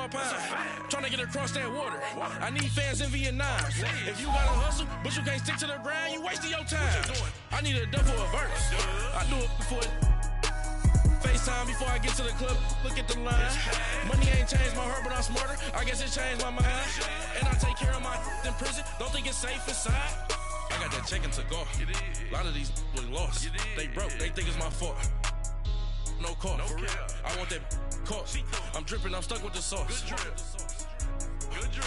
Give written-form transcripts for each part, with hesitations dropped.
pounds. Trying to get across that water. I need fans in Vietnam. If you gotta hustle, but you can't stick to the grind, you wasting your time. I need a double a verse. I do it before FaceTime before I get to the club. Look at the line. Money ain't changed my heart, but I'm smarter. I guess it changed my mind. And I take care of my in prison. Don't think it's safe inside. I got that chicken to go. A lot of these was lost. They broke. They think it's my fault. No call, for real. I want that caught. I'm dripping, I'm stuck with the sauce.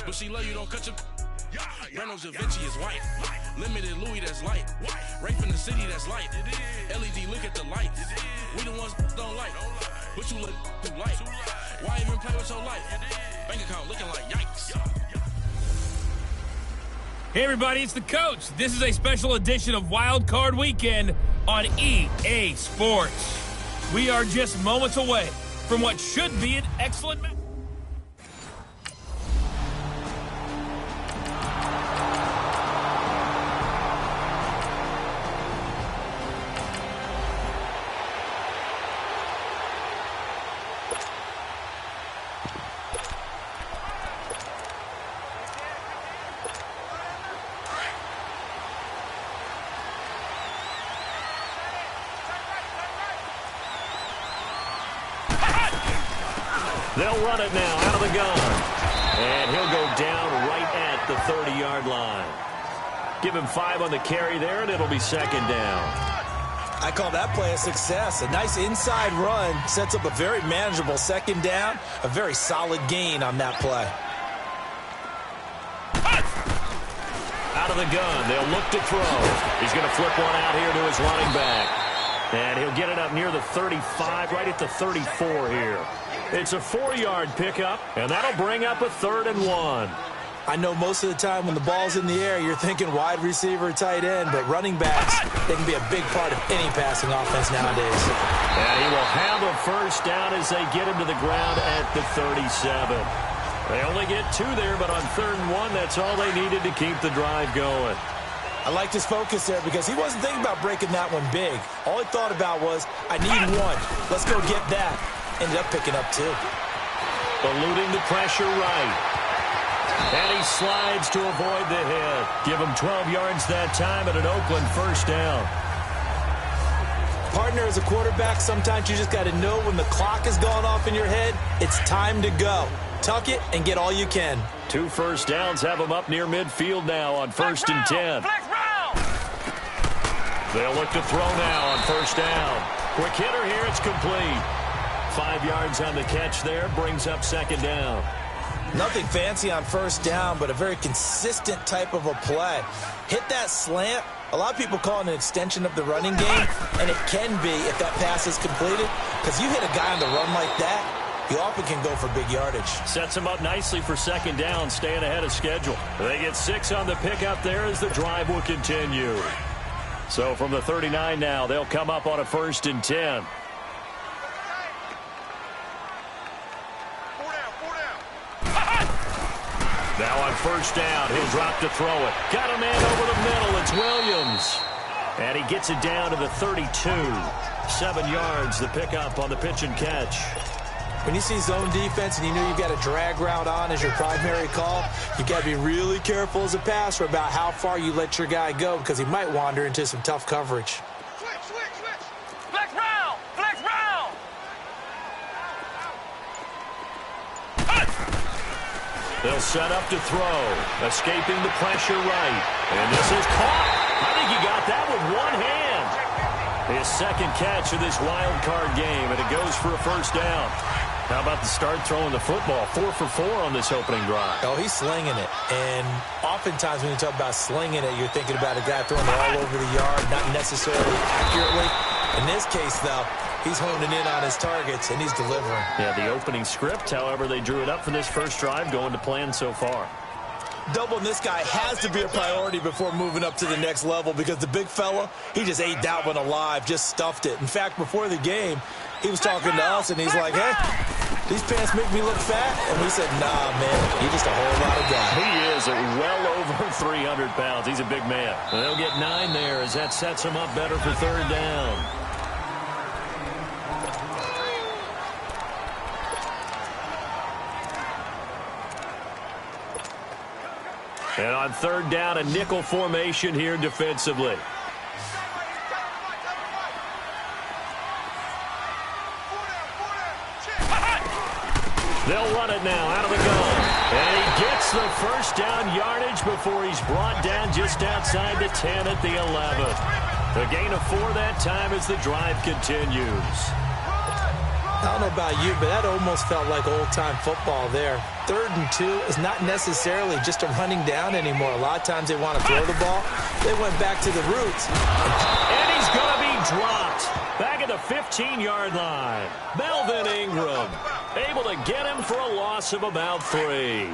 But she love you, don't cut your. Reynolds Da Vinci is white. Limited Louis, that's light. Rape in the city, that's light. LED, look at the lights. We the ones don't like. But you look too light. Why even play with your life? Bank account looking like yikes. Hey everybody, it's the coach. This is a special edition of Wild Card Weekend on EA Sports. We are just moments away from what should be an excellent match. They'll run it now out of the gun. And he'll go down right at the 30-yard line. Give him 5 on the carry there, and it'll be second down. I call that play a success. A nice inside run sets up a very manageable second down. A very solid gain on that play. Out of the gun. They'll look to throw. He's going to flip one out here to his running back. And he'll get it up near the 35, right at the 34 here. It's a 4-yard pickup, and that'll bring up a 3rd and 1. I know most of the time when the ball's in the air, you're thinking wide receiver, tight end, but running backs, they can be a big part of any passing offense nowadays. And he will have a first down as they get him to the ground at the 37. They only get 2 there, but on 3rd and 1, that's all they needed to keep the drive going. I liked his focus there because he wasn't thinking about breaking that one big. All he thought about was, I need 1. Let's go get that. Ended up picking up 2. Eluding the pressure right. And he slides to avoid the hit. Give him 12 yards that time at an Oakland first down. Partner, as a quarterback, sometimes you just got to know when the clock has gone off in your head, it's time to go. Tuck it and get all you can. 2 first downs have him up near midfield now on 1st and 10. They'll look to throw now on first down. Quick hitter here, it's complete. 5 yards on the catch there, brings up second down. Nothing fancy on first down, but a very consistent type of a play. Hit that slant. A lot of people call it an extension of the running game, and it can be if that pass is completed, because you hit a guy on the run like that, he often can go for big yardage. Sets him up nicely for second down, staying ahead of schedule. They get 6 on the pickup there as the drive will continue. So from the 39 now, they'll come up on a 1st and 10. Now on first down, he'll drop to throw it. Got a man over the middle. It's Williams. And he gets it down to the 32. 7 yards, the pickup on the pitch and catch. When you see zone defense and you know you've got a drag route on as your primary call, you've got to be really careful as a passer about how far you let your guy go because he might wander into some tough coverage. Flex round! Flex round! They'll set up to throw. Escaping the pressure right. And this is caught. I think he got that with one hand. His second catch of this wild card game, and it goes for a first down. How about the start throwing the football? 4 for 4 on this opening drive. Oh, he's slinging it. And oftentimes when you talk about slinging it, you're thinking about a guy throwing it all over the yard, not necessarily accurately. In this case, though, he's honing in on his targets, and he's delivering. Yeah, the opening script, however, they drew it up for this first drive, going to plan so far. Doubling this guy has to be a priority before moving up to the next level because the big fella, he just ate that one alive, just stuffed it. In fact, before the game, he was talking to us, and he's like, hey, these pants make me look fat? And we said, nah, man, you're just a whole lot of guy. He is well over 300 pounds. He's a big man. And they'll get 9 there as that sets him up better for third down. And on third down, a nickel formation here defensively. They'll run it now out of the gun. And he gets the first down yardage before he's brought down just outside the 10 at the 11. A gain of 4 that time as the drive continues. I don't know about you, but that almost felt like old-time football there. 3rd and 2 is not necessarily just a running down anymore. A lot of times they want to throw the ball. They went back to the roots. And he's going to be dropped back at the 15-yard line. Melvin Ingram able to get him for a loss of about 3.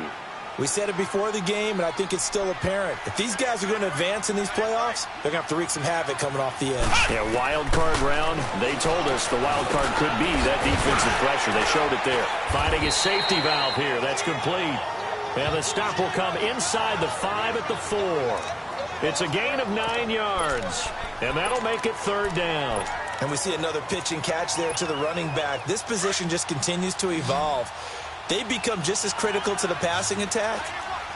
We said it before the game, and I think it's still apparent. If these guys are going to advance in these playoffs, they're going to have to wreak some havoc coming off the edge. Yeah, wild card round. They told us the wild card could be that defensive pressure. They showed it there. Finding his safety valve here. That's complete. And the stop will come inside the 5 at the 4. It's a gain of 9 yards. And that'll make it 3rd down. And we see another pitch and catch there to the running back. This position just continues to evolve. They become just as critical to the passing attack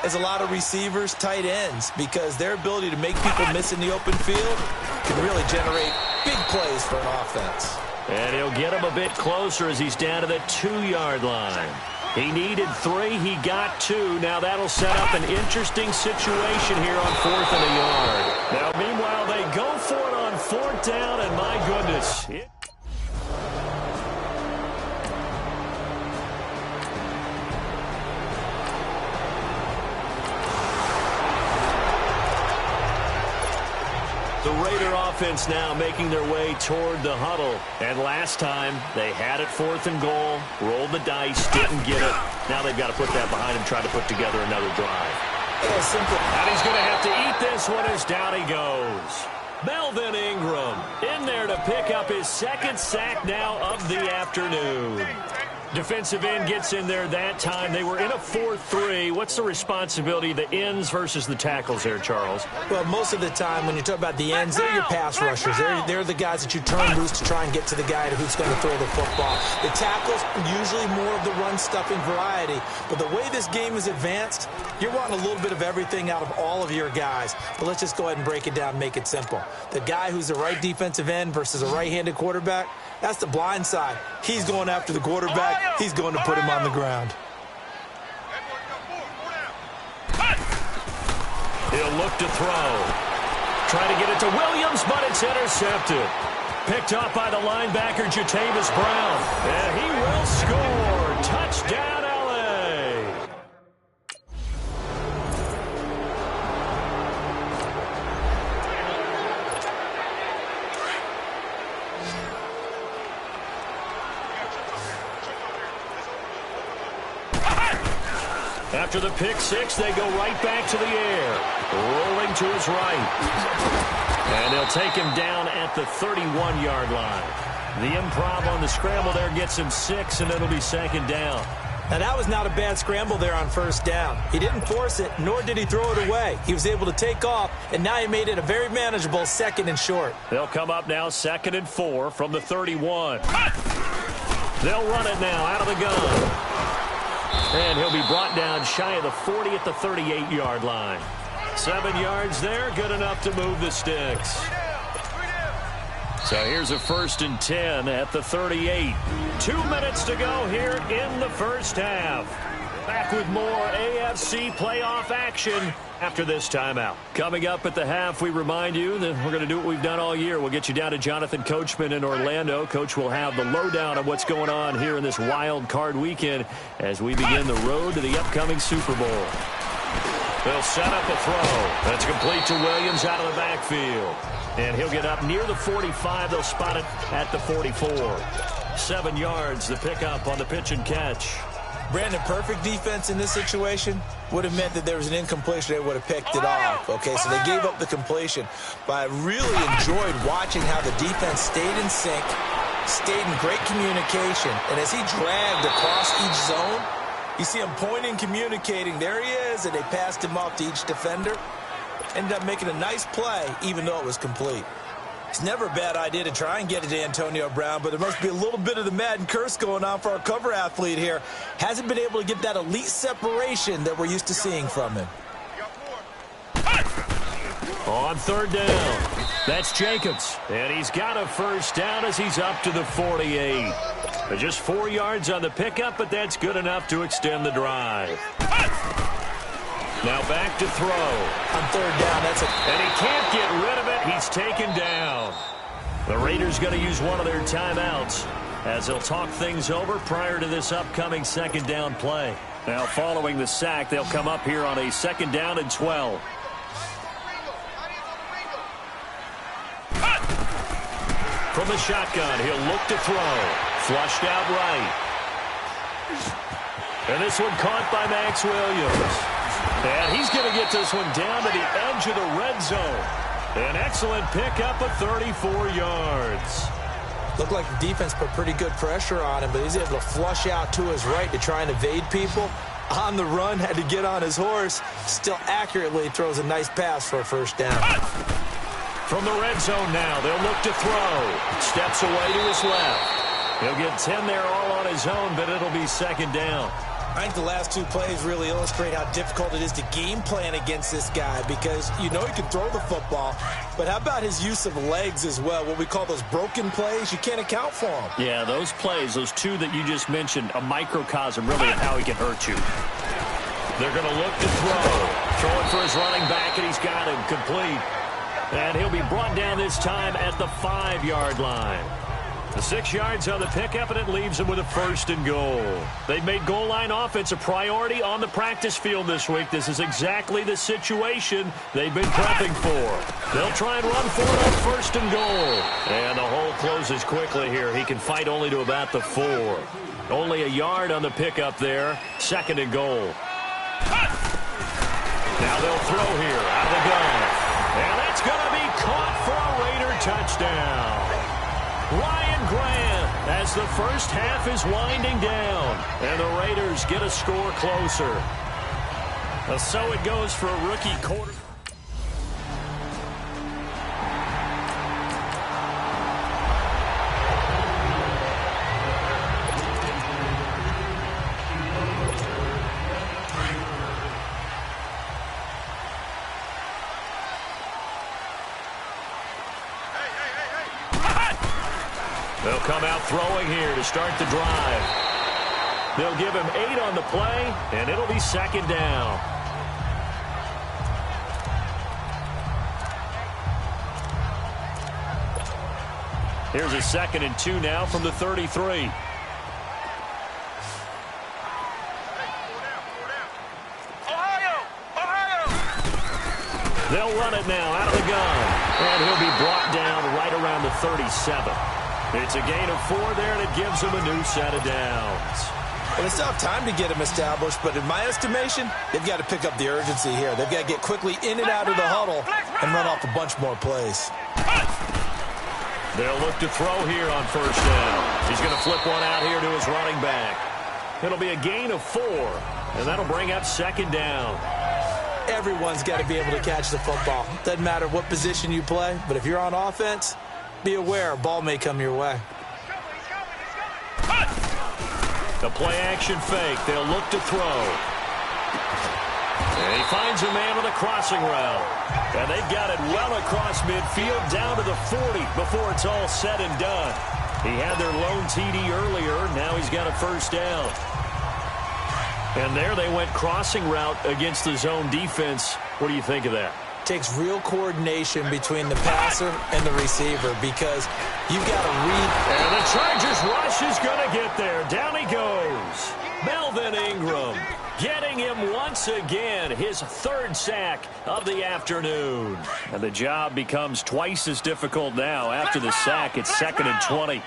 as a lot of receivers, tight ends, because their ability to make people miss in the open field can really generate big plays for an offense. And he'll get him a bit closer as he's down to the 2-yard line. He needed 3. He got 2. Now that'll set up an interesting situation here on 4th and a yard. Now, meanwhile, they go for it on 4th down, and my goodness. The Raider offense now making their way toward the huddle. And last time, they had it 4th and goal, rolled the dice, didn't get it. Now they've got to put that behind and try to put together another drive. And he's going to have to eat this one as down he goes. Melvin Ingram in there to pick up his 2nd sack now of the afternoon. Defensive end gets in there that time. They were in a 4-3. What's the responsibility of the ends versus the tackles there, Charles? Well, most of the time when you talk about the ends, they're your pass rushers. They're the guys that you turn loose to try and get to the guy who's going to throw the football. The tackles, usually more of the run-stuffing variety. But the way this game is advanced, you're wanting a little bit of everything out of all of your guys. But let's just go ahead and break it down and make it simple. The guy who's the right defensive end versus a right-handed quarterback, that's the blind side. He's going after the quarterback. He's going to put him on the ground. He'll look to throw. Trying to get it to Williams, but it's intercepted. Picked up by the linebacker, Jatavis Brown. And he will score. Touchdown, LA. After the pick 6, they go right back to the air. Rolling to his right. And they'll take him down at the 31-yard line. The improv on the scramble there gets him 6, and it'll be 2nd down. Now, that was not a bad scramble there on 1st down. He didn't force it, nor did he throw it away. He was able to take off, and now he made it a very manageable 2nd and short. They'll come up now 2nd and 4 from the 31. They'll run it now out of the gun. And he'll be brought down shy of the 40 at the 38-yard line. 7 yards there, good enough to move the sticks. So here's a 1st and 10 at the 38. 2 minutes to go here in the first half. Back with more AFC playoff action after this timeout. Coming up at the half, we remind you that we're going to do what we've done all year. We'll get you down to Jonathan Coachman in Orlando. Coach will have the lowdown of what's going on here in this wild card weekend as we begin the road to the upcoming Super Bowl. They'll set up a throw. That's complete to Williams out of the backfield. And he'll get up near the 45. They'll spot it at the 44. 7 yards, the pickup on the pitch and catch. Brandon, perfect defense in this situation would have meant that there was an incompletion. They would have picked it off. Okay, so they gave up the completion. But I really enjoyed watching how the defense stayed in sync, stayed in great communication. And as he dragged across each zone, you see him pointing, communicating. There he is, and they passed him off to each defender. Ended up making a nice play, even though it was complete. It's never a bad idea to try and get it to Antonio Brown, but there must be a little bit of the Madden curse going on for our cover athlete here. Hasn't been able to get that elite separation that we're used to seeing from him. On third down, that's Jacobs. And he's got a first down as he's up to the 48. Just 4 yards on the pickup, but that's good enough to extend the drive. Now back to throw. On third down, that's it. And he can't get rid of it. He's taken down. The Raiders going to use one of their timeouts as they'll talk things over prior to this upcoming second down play. Now following the sack, they'll come up here on a second down and 12. From the shotgun, he'll look to throw. Flushed out right. And this one caught by Max Williams. And he's going to get this one down to the edge of the red zone. An excellent pickup of 34 yards. Looked like the defense put pretty good pressure on him, but he's able to flush out to his right to try and evade people. On the run, had to get on his horse. Still accurately throws a nice pass for a first down. From the red zone now, they'll look to throw. Steps away to his left. He'll get 10 there all on his own, but it'll be second down. I think the last two plays really illustrate how difficult it is to game plan against this guy because you know he can throw the football, but how about his use of legs as well? What we call those broken plays, you can't account for them. Yeah, those plays, those two that you just mentioned, a microcosm really of how he can hurt you. They're going to look to throw. Throwing for his running back, and he's got him complete. And he'll be brought down this time at the 5-yard line. The 6 yards on the pickup, and it leaves him with a first and goal. They've made goal line offense a priority on the practice field this week. This is exactly the situation they've been prepping for. They'll try and run for it on first and goal. And the hole closes quickly here. He can fight only to about the 4. Only a yard on the pickup there. Second and goal. Now they'll throw here out of the gun. And that's going to be caught for a Raider touchdown. Ryan Grant as the first half is winding down. And the Raiders get a score closer. So it goes for a rookie quarterback. They'll come out throwing here to start the drive. They'll give him 8 on the play, and it'll be second down. Here's a 2nd and 2 now from the 33. They'll run it now out of the gun, and he'll be brought down right around the 37. It's a gain of 4 there, and it gives him a new set of downs. Well, they still have time to get him established, but in my estimation, they've got to pick up the urgency here. They've got to get quickly in and out of the huddle and run off a bunch more plays. They'll look to throw here on first down. He's going to flip one out here to his running back. It'll be a gain of 4, and that'll bring up second down. Everyone's got to be able to catch the football. Doesn't matter what position you play, but if you're on offense, be aware a ball may come your way. The play-action fake. They'll look to throw. And he finds a man on the crossing route. And they've got it well across midfield down to the 40 before it's all said and done. He had their lone TD earlier. Now he's got a first down. And there they went crossing route against the zone defense. What do you think of that? Takes real coordination between the passer and the receiver because you've got to read. And the Chargers rush is going to get there. Down he goes. Melvin Ingram getting him once again, his 3rd sack of the afternoon. And the job becomes twice as difficult now. After the sack, it's 2nd and 20.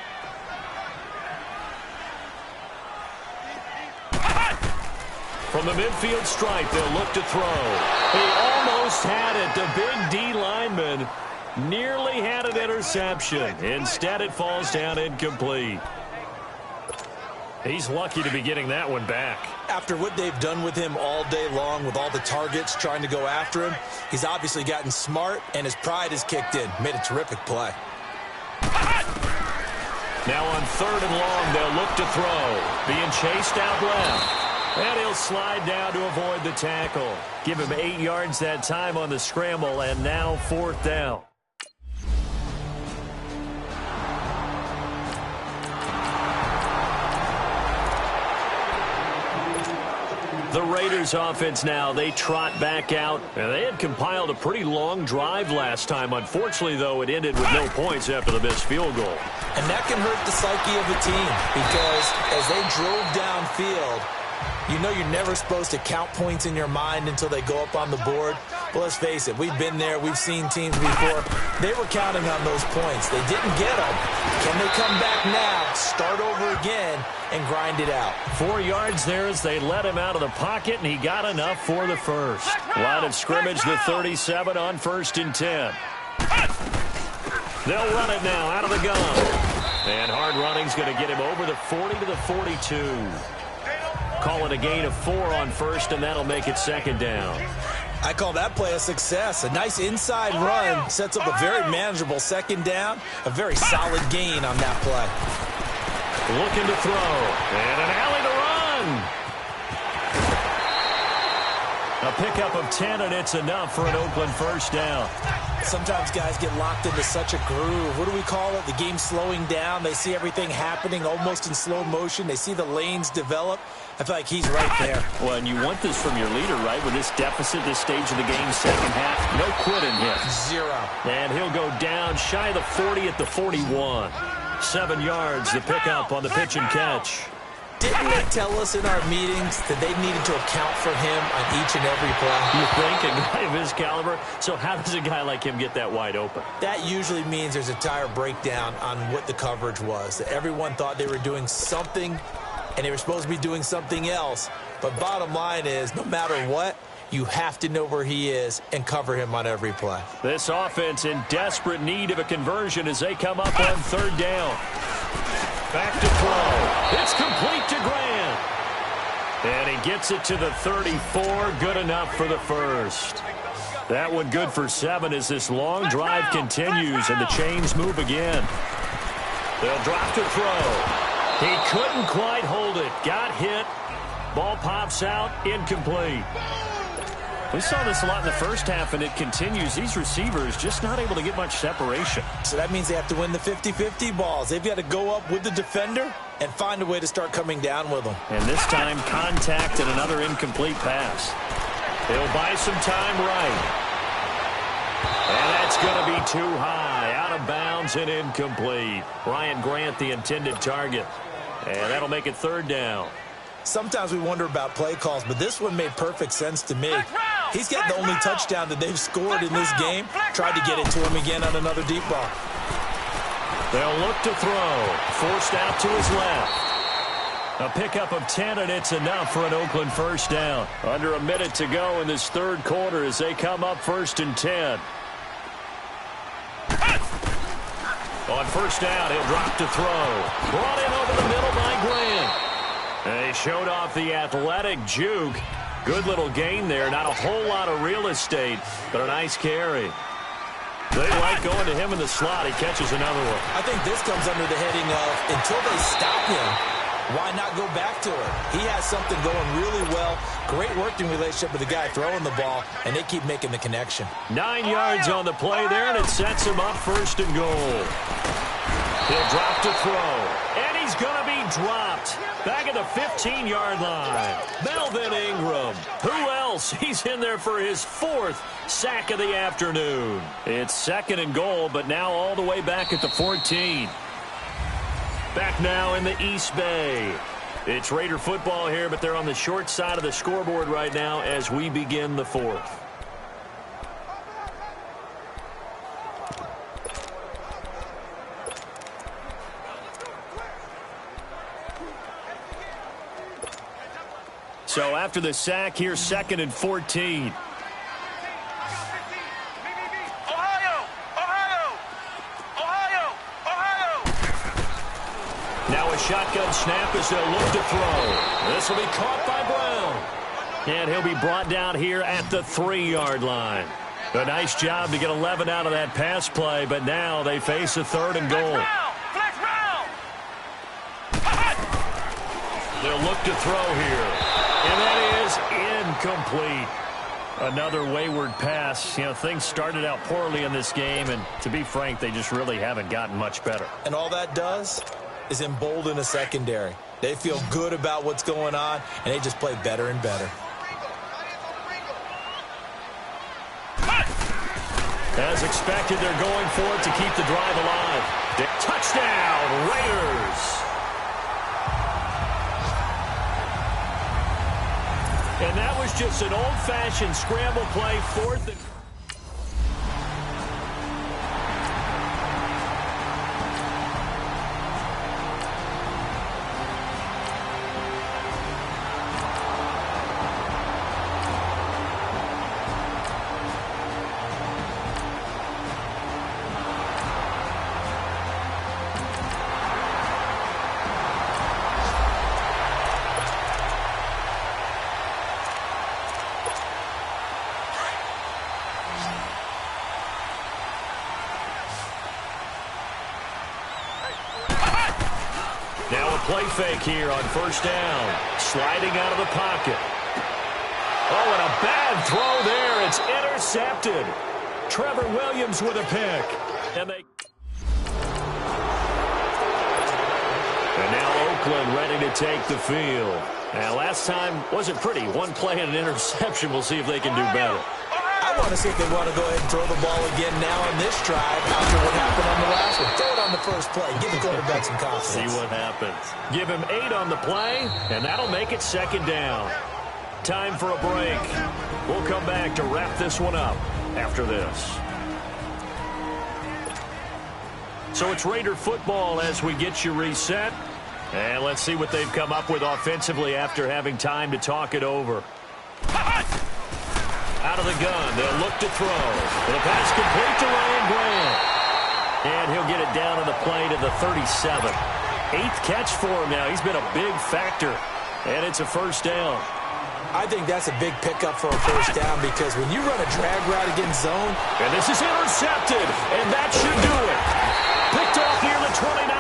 From the midfield stripe, they'll look to throw. He almost had it. The big D lineman nearly had an interception. Instead, it falls down incomplete. He's lucky to be getting that one back. After what they've done with him all day long with all the targets trying to go after him, he's obviously gotten smart, and his pride has kicked in. Made a terrific play. Now on 3rd and long, they'll look to throw. Being chased out left. And he'll slide down to avoid the tackle. Give him 8 yards that time on the scramble, and now 4th down. The Raiders offense now, they trot back out. And they had compiled a pretty long drive last time. Unfortunately, though, it ended with no points after the missed field goal. And that can hurt the psyche of the team because as they drove downfield, you know you're never supposed to count points in your mind until they go up on the board. But let's face it, we've been there. We've seen teams before. They were counting on those points. They didn't get them. Can they come back now, start over again, and grind it out? 4 yards there as they let him out of the pocket, and he got enough for the first. Line of scrimmage, the 37 on 1st and 10. They'll run it now out of the gun. And hard running's going to get him over the 40 to the 42. Call it a gain of 4 on 1st, and that'll make it 2nd down. I call that play a success. A nice inside run sets up a very manageable 2nd down. A very solid gain on that play. Looking to throw. And an alley to run. A pickup of 10, and it's enough for an Oakland 1st down. Sometimes guys get locked into such a groove. What do we call it? The game slowing down. They see everything happening almost in slow motion. They see the lanes develop. I feel like he's right there. Well, and you want this from your leader, right? With this deficit, this stage of the game, 2nd half, no quitting here. 0. And he'll go down shy of the 40 at the 41. 7 yards, the pickup on the pitch and catch. Didn't they tell us in our meetings that they needed to account for him on each and every play? You think? A guy of his caliber? So how does a guy like him get that wide open? That usually means there's a tire breakdown on what the coverage was. That everyone thought they were doing something, and they were supposed to be doing something else. But bottom line is, no matter what, you have to know where he is and cover him on every play. This offense in desperate need of a conversion as they come up on 3rd down. Back to throw. It's complete to Grant. And he gets it to the 34. Good enough for the first. That one good for 7 as this long drive continues and the chains move again. They'll drop to throw. He couldn't quite hold it. Got hit. Ball pops out. Incomplete. We saw this a lot in the first half, and it continues. These receivers just not able to get much separation. So that means they have to win the 50-50 balls. They've got to go up with the defender and find a way to start coming down with them. And this time, contact and another incomplete pass. He'll buy some time right. And that's going to be too high. Out of bounds and incomplete. Ryan Grant, the intended target. And that'll make it 3rd down. Sometimes we wonder about play calls, but this one made perfect sense to me. He's got the only touchdown that they've scored in this game. Tried to get it to him again on another deep ball. They'll look to throw. Forced out to his left. A pickup of 10, and it's enough for an Oakland 1st down. Under a minute to go in this 3rd quarter as they come up 1st and 10. On 1st down, he'll drop to throw. Brought in over the middle by Grant. They showed off the athletic juke. Good little gain there. Not a whole lot of real estate, but a nice carry. They like going to him in the slot. He catches another one. I think this comes under the heading of until they stop him, why not go back to it? He has something going really well. Great working relationship with the guy throwing the ball, and they keep making the connection. 9 yards on the play there, and it sets him up 1st and goal. He'll drop to throw, and he's going to be dropped. Back at the 15-yard line. Melvin Ingram. Who else? He's in there for his 4th sack of the afternoon. It's 2nd and goal, but now all the way back at the 14. Back now in the East Bay. It's Raider football here, but they're on the short side of the scoreboard right now as we begin the 4th. So after the sack, here's 2nd and 14. Now a shotgun snap as they'll look to throw. This will be caught by Brown. And he'll be brought down here at the 3-yard line. A nice job to get 11 out of that pass play, but now they face a 3rd and goal. They'll look to throw here. And that is incomplete. Another wayward pass. You know, things started out poorly in this game, and to be frank, they just really haven't gotten much better. And all that does is embolden a secondary. They feel good about what's going on, and they just play better and better. As expected, they're going for it to keep the drive alive. Touchdown, Raiders! And that was just an old-fashioned scramble play, 4th and... Now a play fake here on 1st down. Sliding out of the pocket. Oh, and a bad throw there. It's intercepted. Trevor Williams with a pick. And now Oakland ready to take the field. Now, last time wasn't pretty. One play and an interception. We'll see if they can do better. I want to see if they want to go ahead and throw the ball again now on this drive after what happened on the last one. Throw it on the first play. Give the quarterback some confidence. See what happens. Give him 8 on the play, and that'll make it 2nd down. Time for a break. We'll come back to wrap this one up after this. So it's Raider football as we get you reset. And let's see what they've come up with offensively after having time to talk it over. Out of the gun, they'll look to throw. And the pass complete to Ryan Grant. And he'll get it down on the play to the 37. 8th catch for him now. He's been a big factor. And it's a 1st down. I think that's a big pickup for a 1st down because when you run a drag route against zone. And this is intercepted. And that should do it. Picked off near the 29.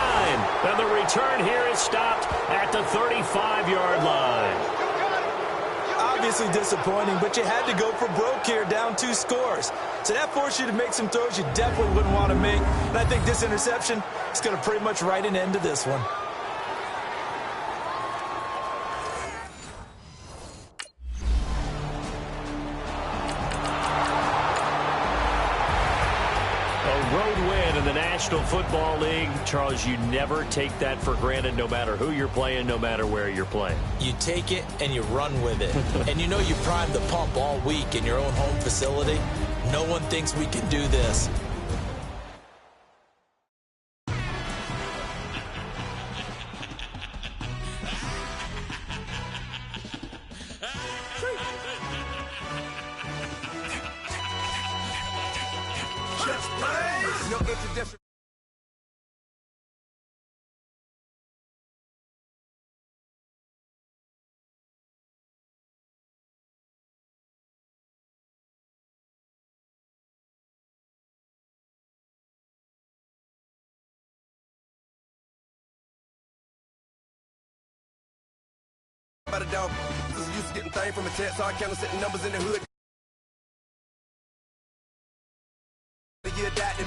And the return here is stopped at the 35-yard line. Obviously disappointing, but you had to go for broke here, down 2 scores. So that forced you to make some throws you definitely wouldn't want to make. And I think this interception is going to pretty much write an end to this one. A road win in the National Football League. Charles, you never take that for granted no matter who you're playing, no matter where you're playing. You take it and you run with it. And you know you primed the pump all week in your own home facility. No one thinks we can do this. No introduction. By the dog, used to getting things from a text, so I count setting numbers in the hood. The year that they